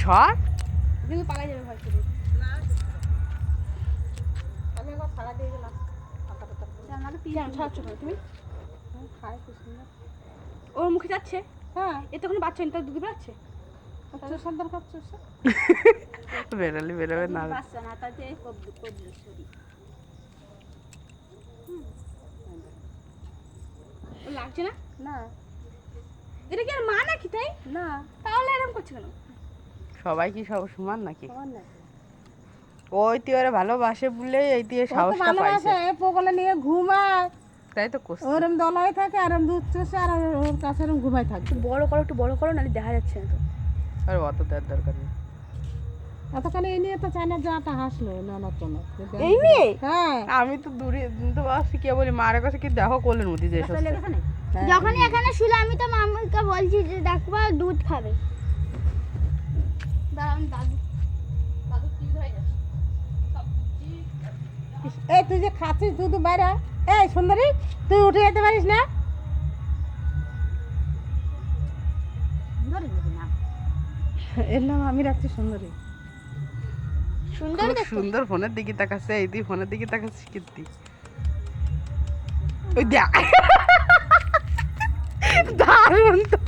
সর কিন্তু পালাই যাবে ভয় করে আমি একবার ছাড়া দিয়ে গেলাম তুমি খাই কি সুন্দর ওর মুখে যাচ্ছে হ্যাঁ এ তখন বাচ্চা নিতে দুধ বেড়াচ্ছে সন্তান খাচ্ছে বেরোলে বেরোবে না বাচ্চা না তাতে কবলি শরীর লাগছে না না এটা কি আর মা নাকি তাই না তাহলে এরকম করছে কেন সবাই কি সব সমান নাকি ওই তুই ওরা ভালোবাসে বলে এই দিয়ে সাহসটা পাইছে পোকলে নিয়ে ঘুমায় তাই তো করছে ওরম দলাই থাকে আর দুধ চষে আর ওর কাছে এরম ঘুমাই থাকে একটু বড় করো নাহলে দেখা যাচ্ছে না তো আর অত দেওয়ার দরকার নেই এতখানি এই নিয়ে তো চায়না যাটা হাসলো না এই নিয়ে হ্যাঁ আমি তো দূরে তো আসি কি বলি মার কাছে কি দেখো কোলের মধ্যে যে এসেছে যখনই এখানে ছিল আমি তো মামুকে বলছি যে দেখবা দুধ খাবে এই তুই যে খাচ্ছিস দুধ বাইরে এই সুন্দরী তুই উঠে যেতে পারিস না এর নাম আমি রাখছি সুন্দরী সুন্দর খুব সুন্দর ফোনের দিকে তাকাচ্ছে এই তুই ফোনের দিকে তাকাচ্ছিস কীর্তি ওই দেখ দারুণ তো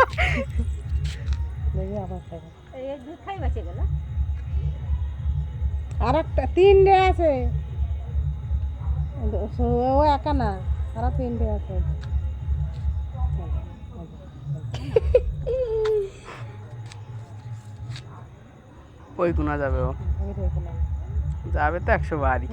দুধ খাই বাঁচে গেল আর একটা তিনটে আছে ও একা না আরো তিনটে আছে ওই গুণা যাবে ও যাবে তো 100 বারই